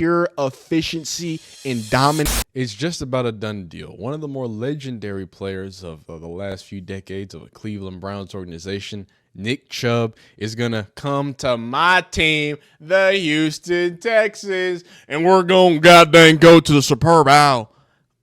pure efficiency and dominance. It's just about a done deal. One of the more legendary players of the last few decades of the Cleveland Browns organization, Nick Chubb, is going to come to my team, the Houston Texans, and we're going to goddamn go to the Superb Owl.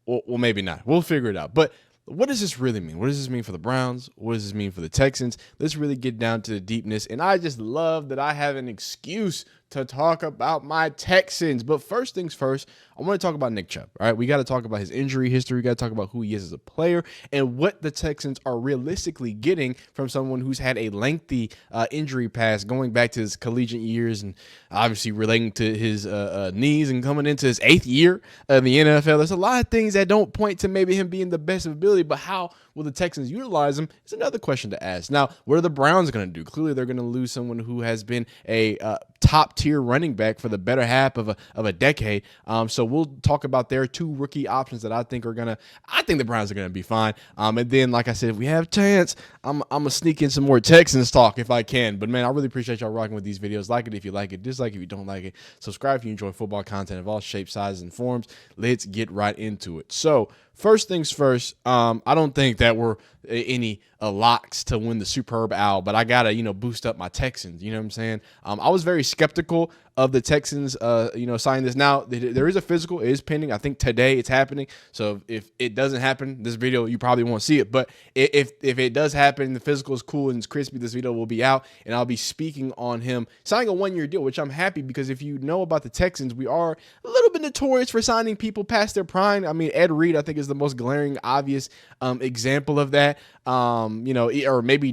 Well, maybe not. We'll figure it out. But what does this really mean? What does this mean for the Browns? What does this mean for the Texans? Let's really get down to the deepness. And I just love that I have an excuse to talk about my Texans. But first things first, I want to talk about Nick Chubb. All right, we got to talk about his injury history. We got to talk about who he is as a player and what the Texans are realistically getting from someone who's had a lengthy injury past going back to his collegiate years and obviously relating to his knees and coming into his 8th year of the NFL. There's a lot of things that don't point to maybe him being the best of ability, but how will the Texans utilize him is another question to ask. Now, what are the Browns going to do? Clearly, they're going to lose someone who has been a top-tier running back for the better half of a decade. So we'll talk about their 2 rookie options that I think the Browns are going to be fine. And then, like I said, if we have a chance, I'm going to sneak in some more Texans talk if I can. But, man, I really appreciate y'all rocking with these videos. Like it if you like it. Dislike if you don't like it. Subscribe if you enjoy football content of all shapes, sizes, and forms. Let's get right into it. So, first things first, I don't think that we're any locks to win the Superb Owl, but I got to, boost up my Texans. You know what I'm saying? I was very skeptical of the Texans, signing this. Now, there is a physical. It is pending. I think today it's happening. So if it doesn't happen, this video, you probably won't see it. But if it does happen, the physical is cool and it's crispy, this video will be out, and I'll be speaking on him signing a 1-year deal, which I'm happy because if you know about the Texans, we are a little bit notorious for signing people past their prime. I mean, Ed Reed, I think, is the most glaring, obvious example of that. Or maybe,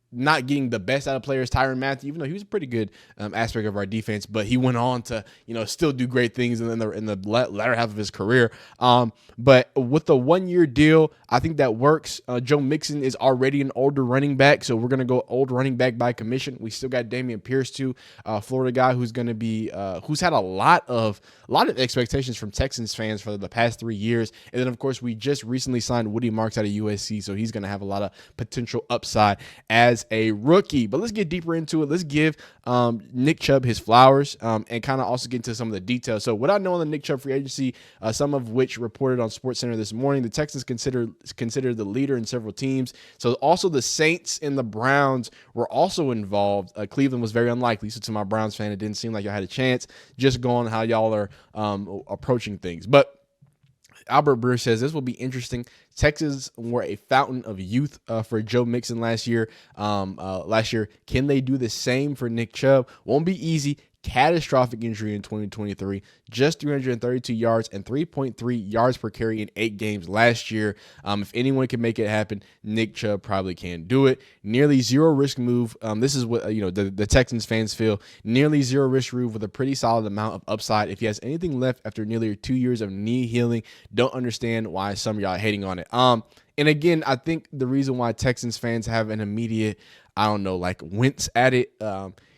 not getting the best out of players, Tyrann Mathieu, even though he was a pretty good aspect of our defense, but he went on to, still do great things in the latter half of his career. But with the 1-year deal, I think that works. Joe Mixon is already an older running back, so we're going to go old running back by commission. We still got Dameon Pierce too, Florida guy who's going to be, who's had a lot of expectations from Texans fans for the past 3 years. And then, of course, we just recently signed Woody Marks out of USC, so he's going to have a lot of potential upside as a rookie. But let's get deeper into it. Let's give Nick Chubb his flowers and kind of also get into some of the details. So what I know on the Nick Chubb free agency, some of which reported on SportsCenter this morning, the Texans considered the leader in several teams. So also the Saints and the Browns were also involved. Cleveland was very unlikely. So to my Browns fan, it didn't seem like y'all had a chance. Just going how y'all are approaching things. But Albert Breer says this will be interesting. Texas were a fountain of youth for Joe Mixon last year. Can they do the same for Nick Chubb? Won't be easy. Catastrophic injury in 2023, just 332 yards and 3.3 yards per carry in 8 games last year. If anyone can make it happen, Nick Chubb probably can do it. Nearly zero risk move. This is what the Texans fans feel. Nearly zero risk move with a pretty solid amount of upside. If he has anything left after nearly 2 years of knee healing, don't understand why some of y'all are hating on it. And again, I think the reason why Texans fans have an immediate, wince at it.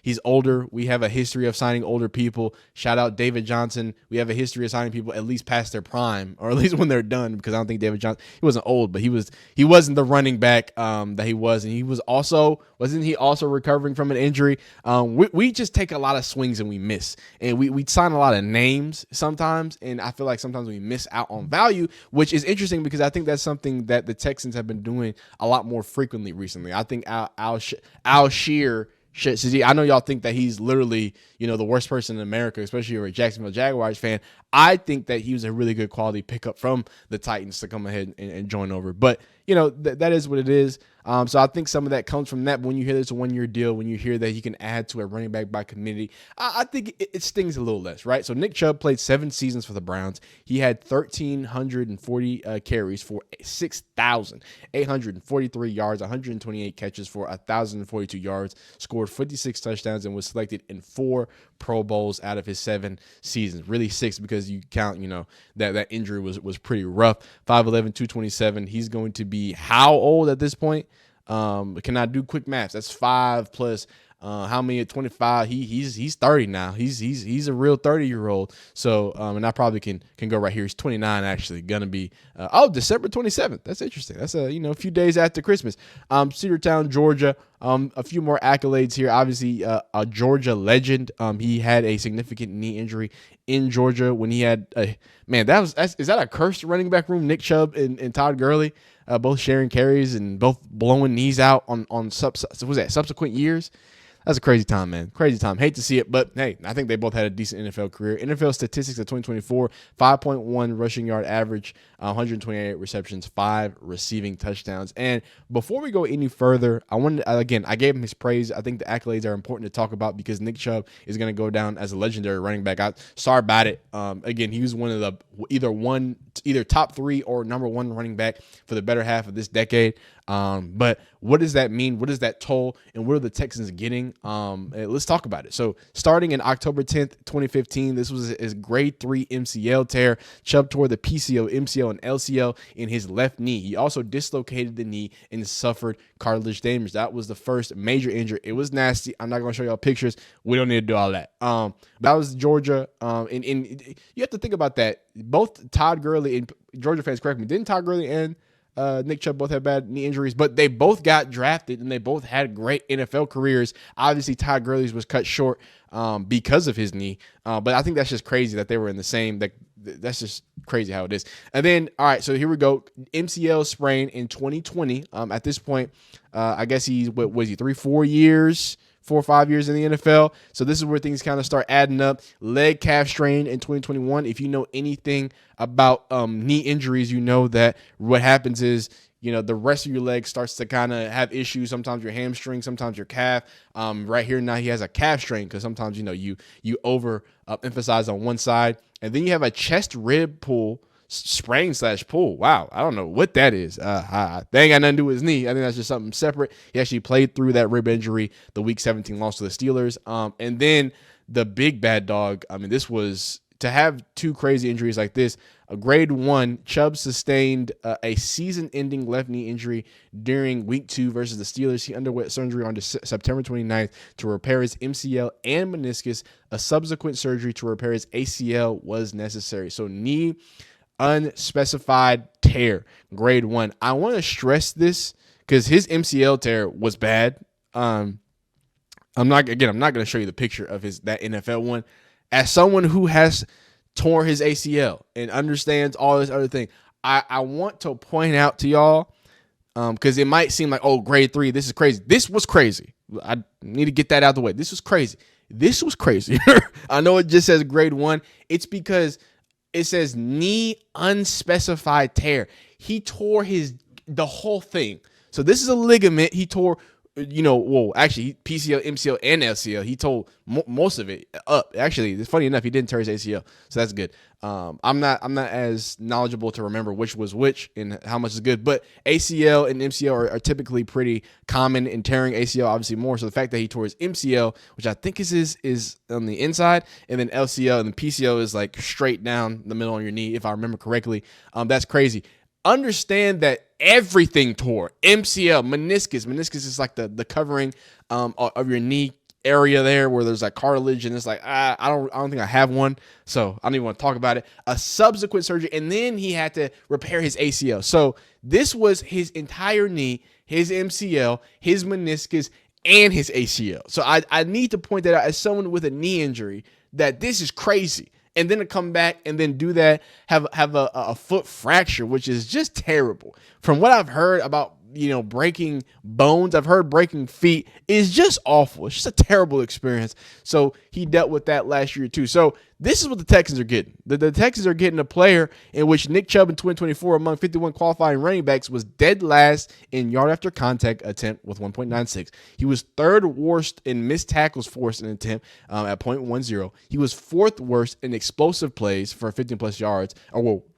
He's older. We have a history of signing older people. Shout out David Johnson. We have a history of signing people at least past their prime, or at least when they're done, because I don't think David Johnson, he wasn't old, but he wasn't the running back that he was. And he was wasn't he also recovering from an injury? We just take a lot of swings and we miss. And we sign a lot of names sometimes, and I feel like sometimes we miss out on value, which is interesting because I think that's something that the Texans have been doing a lot more frequently recently. I think Alshire, I know y'all think that he's literally, the worst person in America, especially if you're a Jacksonville Jaguars fan. I think that he was a really good quality pickup from the Titans to come ahead and join over. But, that is what it is. So I think some of that comes from that. But when you hear there's a 1-year deal, when you hear that he can add to a running back by committee, I think it stings a little less, right? So Nick Chubb played 7 seasons for the Browns. He had 1,340 carries for 6,843 yards, 128 catches for 1,042 yards, scored 56 touchdowns, and was selected in 4 Pro Bowls out of his 7 seasons. Really 6 because you count, that injury was pretty rough. 5'11", 227. He's going to be how old at this point? Can I do quick maths? That's 5 plus How many at 25? He's 30 now. He's a real 30-year-old. So and I probably can go right here. He's 29 actually. Gonna be December 27th. That's interesting. That's a few days after Christmas. Cedartown, Georgia. A few more accolades here. Obviously, a Georgia legend. He had a significant knee injury in Georgia when he had is that a cursed running back room? Nick Chubb and Todd Gurley, both sharing carries and both blowing knees out on subsequent years. That's a crazy time, man. Crazy time. Hate to see it, but hey, I think they both had a decent NFL career. NFL statistics of 2024, 5.1 rushing yard average, 128 receptions, 5 receiving touchdowns. And before we go any further, I gave him his praise. I think the accolades are important to talk about because Nick Chubb is going to go down as a legendary running back. Sorry about it. Again, he was one of the either top 3 or number 1 running back for the better half of this decade. But what does that mean? What does that toll? And what are the Texans getting? Let's talk about it. So starting in October 10th, 2015, this was his grade 3 MCL tear. Chubb tore the PCL, MCL, and LCL in his left knee. He also dislocated the knee and suffered cartilage damage. That was the first major injury. It was nasty. I'm not going to show y'all pictures. We don't need to do all that. That was Georgia. And you have to think about that. Both Todd Gurley and Georgia fans, correct me, didn't Todd Gurley and Nick Chubb both had bad knee injuries, but they both got drafted and they both had great NFL careers. Obviously, Todd Gurley's was cut short because of his knee, but I think that's just crazy that they were in the same. That's just crazy how it is. And then, all right, so here we go. MCL sprain in 2020. At this point, I guess he's 4 or 5 years in the NFL. So this is where things kind of start adding up. Leg calf strain in 2021. If you know anything about knee injuries, you know that what happens is, the rest of your leg starts to kind of have issues. Sometimes your hamstring, sometimes your calf. Right here now he has a calf strain because sometimes, you over emphasize on one side. And then you have a chest rib pull, sprain/pull. Wow, I don't know what that is. They ain't got nothing to do with his knee. I think that's just something separate. He actually played through that rib injury, the Week 17 loss to the Steelers. And then the big bad dog. I mean, this was to have 2 crazy injuries like this. A grade 1, Chubb sustained a season-ending left knee injury during Week 2 versus the Steelers. He underwent surgery on September 29th to repair his MCL and meniscus. A subsequent surgery to repair his ACL was necessary. So knee unspecified tear, grade 1. I want to stress this because his MCL tear was bad. I'm not going to show you the picture of that NFL one. As someone who has torn his ACL and understands all this other thing, I want to point out to y'all, because it might seem like, oh, grade 3, this is crazy. This was crazy. I need to get that out of the way. This was crazy. This was crazy. I know it just says grade 1. It's because it says knee unspecified tear. He tore the whole thing. So this is a ligament. He tore, actually PCL, MCL, and LCL. He tore most of it up. Actually, it's funny enough, he didn't tear his ACL, so that's good. I'm not as knowledgeable to remember which was which and how much is good, but ACL and MCL are typically pretty common in tearing. ACL obviously more. So the fact that he tore his MCL, which I think is on the inside, and then LCL and then PCL is like straight down the middle on your knee, if I remember correctly. That's crazy. Understand that everything tore. MCL, meniscus is like the covering of your knee area there where there's like cartilage, and it's like I don't think I have one, so I don't even want to talk about it. A subsequent surgery, and then he had to repair his ACL. So this was his entire knee, his MCL, his meniscus, and his ACL. So I need to point that out as someone with a knee injury, that this is crazy. And then to come back and then do that, have a foot fracture, which is just terrible. From what I've heard about, breaking bones, I've heard breaking feet is just awful. It's just a terrible experience. So he dealt with that last year too. So this is what the Texans are getting. The Texans are getting a player in which Nick Chubb in 2024 among 51 qualifying running backs was dead last in yard after contact attempt with 1.96. He was 3rd worst in missed tackles forced in attempt at 0.10. He was 4th worst in explosive plays for 15 plus yards,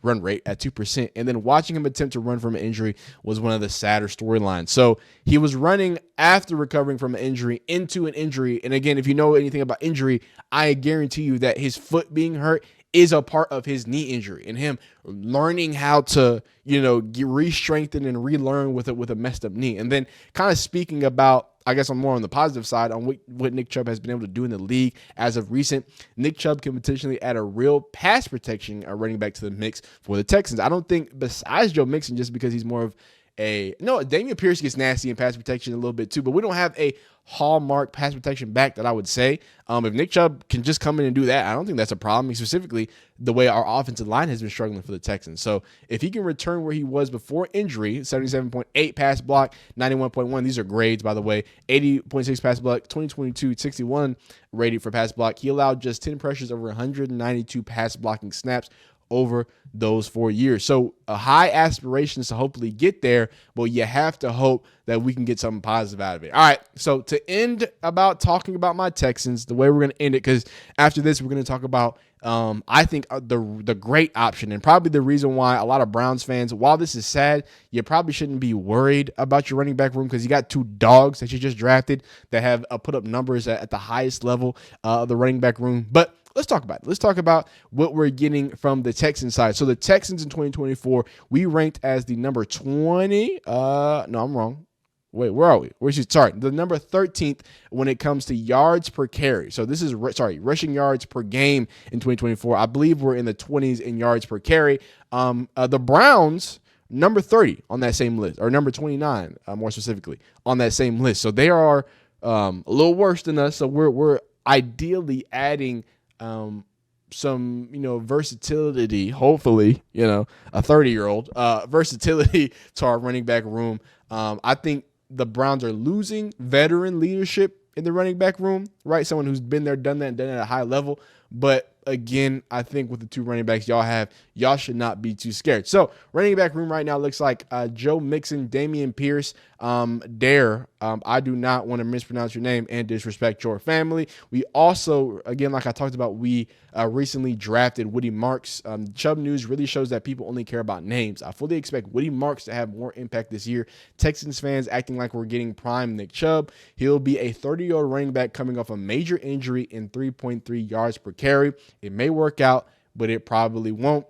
run rate at 2%. And then watching him attempt to run from an injury was one of the sadder storylines. So he was running after recovering from an injury into an injury. And again, if you know anything about injury, I guarantee you that his foot being hurt is a part of his knee injury and him learning how to, re-strengthen and relearn with a messed up knee. And then kind of speaking about, I guess I'm more on the positive side on what Nick Chubb has been able to do in the league as of recent. Nick Chubb can potentially add a real pass protection running back to the mix for the Texans. I don't think, besides Joe Mixon, just because he's more of Dameon Pierce gets nasty in pass protection a little bit too, but we don't have a hallmark pass protection back that I would say. If Nick Chubb can just come in and do that, I don't think that's a problem, specifically the way our offensive line has been struggling for the Texans. So if he can return where he was before injury, 77.8 pass block, 91.1, these are grades, by the way, 80.6 pass block, 2022, 61 rated for pass block. He allowed just 10 pressures over 192 pass blocking snaps over those 4 years. So high aspirations to hopefully get there, but you have to hope that we can get something positive out of it. All right, so to end about talking about my Texans, the way we're going to end it, because after this, we're going to talk about, I think, the great option and probably the reason why a lot of Browns fans, while this is sad, you probably shouldn't be worried about your running back room because you got two dogs that you just drafted that have put up numbers at the highest level of the running back room. But let's talk about it. Let's talk about what we're getting from the Texans side. So the Texans in 2024, we ranked as the number 20. No, I'm wrong. Wait, where are we? The number 13th when it comes to yards per carry. So this is, rushing yards per game in 2024. I believe we're in the 20s in yards per carry. The Browns, number 30 on that same list, or number 29, more specifically, on that same list. So they are a little worse than us. So we're ideally adding some, versatility, hopefully, a 30-year-old versatility to our running back room. I think the Browns are losing veteran leadership in the running back room, right? Someone who's been there, done that, and done it at a high level. But again, I think with the two running backs y'all should not be too scared. So running back room right now looks like Joe Mixon, Dameon Pierce, Dare. I do not want to mispronounce your name and disrespect your family. We also, again, like I talked about, we recently drafted Woody Marks. Chubb news really shows that people only care about names. I fully expect Woody Marks to have more impact this year. Texans fans acting like we're getting prime Nick Chubb. He'll be a 30-year-old running back coming off a major injury in 3.3 yards per carry. It may work out, but it probably won't.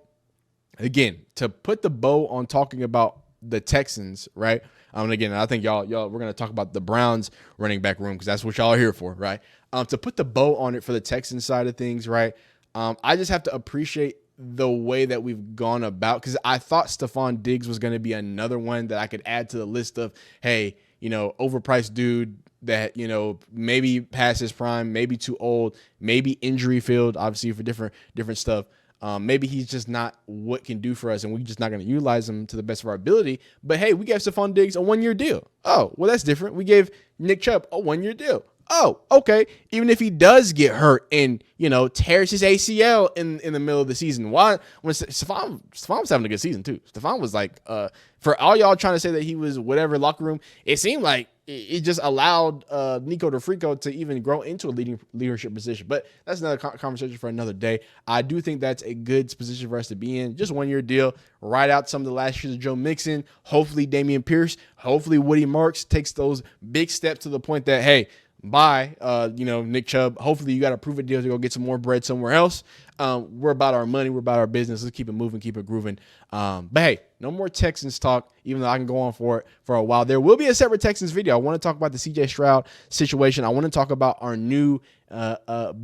Again, to put the bow on talking about the Texans, right? And again, I think y'all, we're going to talk about the Browns running back room because that's what y'all are here for, right? To put the bow on it for the Texans side of things, right? I just have to appreciate the way that we've gone about, because I thought Stephon Diggs was going to be another one that I could add to the list of, hey, overpriced dude that, maybe past his prime, maybe too old, maybe injury filled, obviously for different stuff. Maybe he's just not what can do for us, and we're just not going to utilize him to the best of our ability. But hey, we gave Stephon Diggs a 1-year deal. Oh, well, that's different. We gave Nick Chubb a 1-year deal. Oh, okay. Even if he does get hurt and, tears his ACL in the middle of the season. Why? When Stephon was having a good season too. Stephon was like, for all y'all trying to say that he was whatever locker room, it seemed like it just allowed Nico DeFrico to even grow into a leadership position. But that's another conversation for another day. I do think that's a good position for us to be in. Just 1-year deal. Ride out some of the last years of Joe Mixon. Hopefully Dameon Pierce. Hopefully Woody Marks takes those big steps to the point that, hey, bye, Nick Chubb. Hopefully you got a prove-it deal to go get some more bread somewhere else. We're about our money. We're about our business. Let's keep it moving, keep it grooving. But hey, no more Texans talk, even though I can go on for it for a while. There will be a separate Texans video. I want to talk about the CJ Stroud situation. I want to talk about our new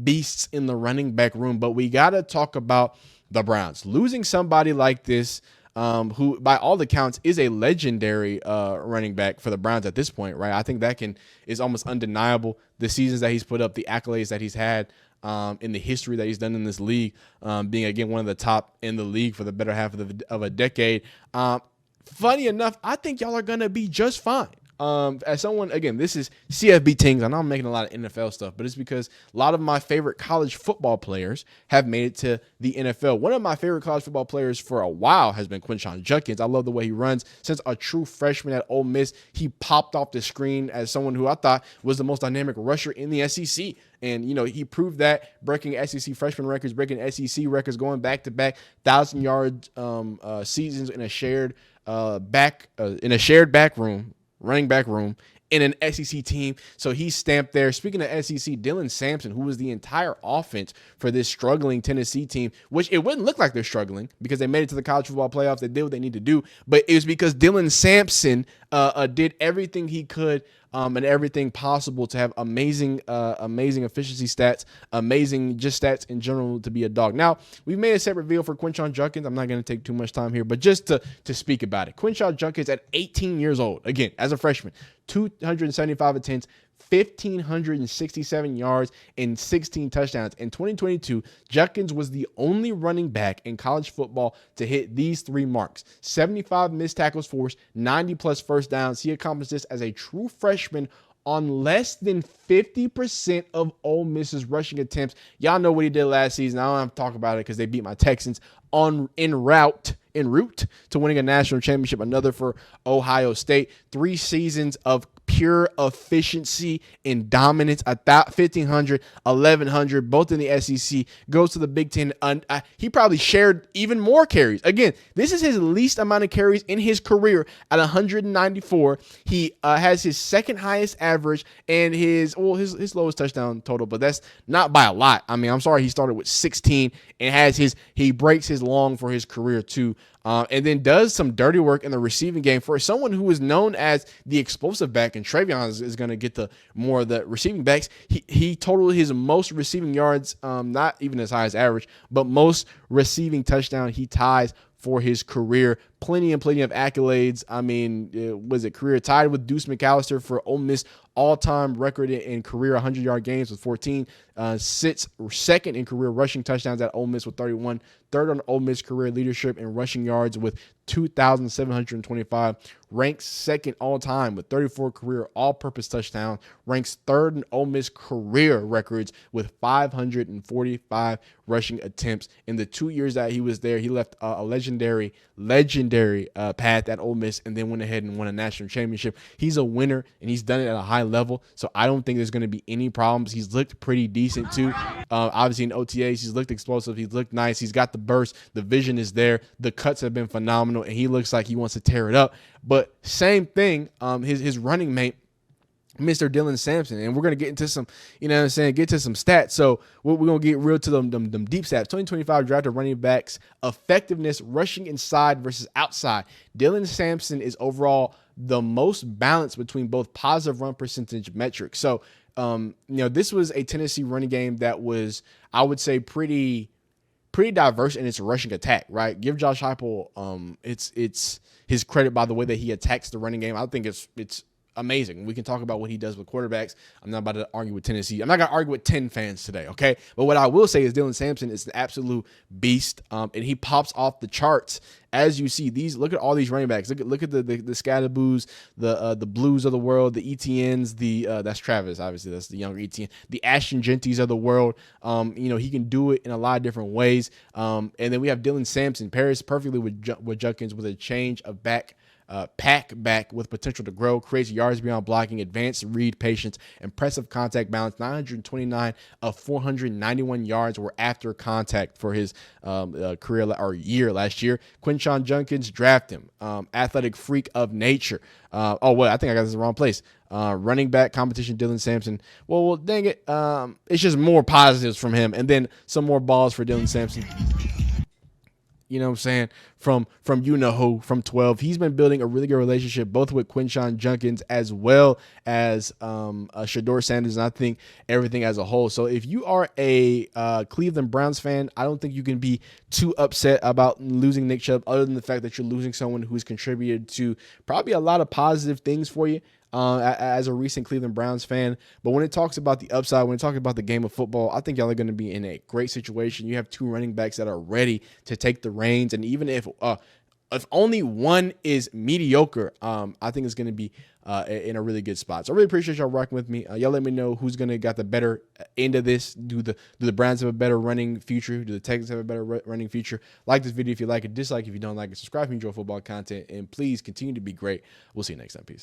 beasts in the running back room. But we got to talk about the Browns. Losing somebody like this, who by all accounts is a legendary running back for the Browns at this point, right? I think that is almost undeniable. The seasons that he's put up, the accolades that he's had, in the history that he's done in this league, being again one of the top in the league for the better half of a decade. Funny enough, I think y'all are gonna be just fine. As someone, again, this is CFB Tings. I know I'm making a lot of NFL stuff, but it's because a lot of my favorite college football players have made it to the NFL. One of my favorite college football players for a while has been Quinshon Judkins. I love the way he runs. Since a true freshman at Ole Miss, he popped off the screen as someone who I thought was the most dynamic rusher in the SEC. And, he proved that, breaking SEC freshman records, breaking SEC records, going back-to-back 1,000-yard seasons in a shared back room, running back room in an SEC team. So he's stamped there. Speaking of SEC, Dylan Sampson, who was the entire offense for this struggling Tennessee team, which it wouldn't look like they're struggling because they made it to the college football playoffs. They did what they need to do. But it was because Dylan Sampson did everything he could and everything possible to have amazing efficiency stats, amazing just stats in general to be a dog. Now, we've made a separate video for Quinshon Judkins. I'm not going to take too much time here, but just to speak about it. Quinshon Judkins at 18 years old, again, as a freshman, 275 attempts, 1,567 yards, and 16 touchdowns. In 2022, Judkins was the only running back in college football to hit these three marks: 75 missed tackles forced, 90-plus first downs. He accomplished this as a true freshman on less than 50% of Ole Miss's rushing attempts. Y'all know what he did last season. I don't have to talk about it because they beat my Texans en route to winning a national championship, another for Ohio State. 3 seasons of pure efficiency and dominance. 1,500, 1,100, both in the SEC. Goes to the Big Ten. He probably shared even more carries. Again, this is his least amount of carries in his career at 194. He has his second highest average and his lowest touchdown total, but that's not by a lot. I mean, I'm sorry, he started with 16 and he breaks his long for his career too. And then does some dirty work in the receiving game for someone who is known as the explosive back, and Travion is going to get the more of the receiving backs. He totaled his most receiving yards, not even as high as average, but most receiving touchdown he ties for his career. Plenty of accolades. I mean, was it career tied with Deuce McAllister for Ole Miss all-time record in career 100-yard games with 14. Sits second in career rushing touchdowns at Ole Miss with 31. Third on Ole Miss career leadership in rushing yards with 2,725. Ranks second all-time with 34 career all-purpose touchdowns. Ranks third in Ole Miss career records with 545 rushing attempts. In the 2 years that he was there, he left a legendary path at Ole Miss and then went ahead and won a national championship. He's a winner, and he's done it at a high level, so I don't think there's going to be any problems. He's looked pretty decent too. Obviously in OTAs, he's looked explosive. He's looked nice. He's got the burst. The vision is there. The cuts have been phenomenal, and he looks like he wants to tear it up. But same thing, his running mate, Mr. Dylan Sampson, and we're going to get into some, get to some stats. So we're going to get real to them deep stats. 2025 drafted running backs, effectiveness, rushing inside versus outside. Dylan Sampson is overall the most balanced between both positive run percentage metrics. So, this was a Tennessee running game that was, I would say, pretty diverse in its rushing attack, right? Give Josh Heupel, it's his credit by the way that he attacks the running game. I think it's amazing. We can talk about what he does with quarterbacks. I'm not about to argue with Tennessee. I'm not going to argue with 10 fans today, okay? But what I will say is Dylan Sampson is an absolute beast, and he pops off the charts. As you see, look at all these running backs. Look at the Scadaboos, the Blues of the world, the ETNs, that's Travis, obviously, that's the younger ETN, the Ashton Genties of the world. He can do it in a lot of different ways. And then we have Dylan Sampson, pairs perfectly with Judkins with a change of pack back with potential to grow, creates yards beyond blocking, advanced read patience, impressive contact balance. 929 of 491 yards were after contact for his career or year last year. Quinshon Judkins, draft him. Athletic freak of nature. I think I got this in the wrong place. Running back competition, Dylan Sampson. Well, dang it. It's just more positives from him, and then some more balls for Dylan Sampson. You know what I'm saying? From from 12. He's been building a really good relationship both with Quinshon Judkins as well as Shedeur Sanders, and I think everything as a whole. So if you are a Cleveland Browns fan, I don't think you can be too upset about losing Nick Chubb, other than the fact that you're losing someone who's contributed to probably a lot of positive things for you. As a recent Cleveland Browns fan. But when it talks about the upside, when it talks about the game of football, I think y'all are going to be in a great situation. You have 2 running backs that are ready to take the reins. And even if only one is mediocre, I think it's going to be in a really good spot. So I really appreciate y'all rocking with me. Y'all let me know who's going to got the better end of this. Do the Browns have a better running future? Do the Texans have a better running future? Like this video if you like it, dislike if you don't like it, subscribe if you enjoy football content, and please continue to be great. We'll see you next time. Peace.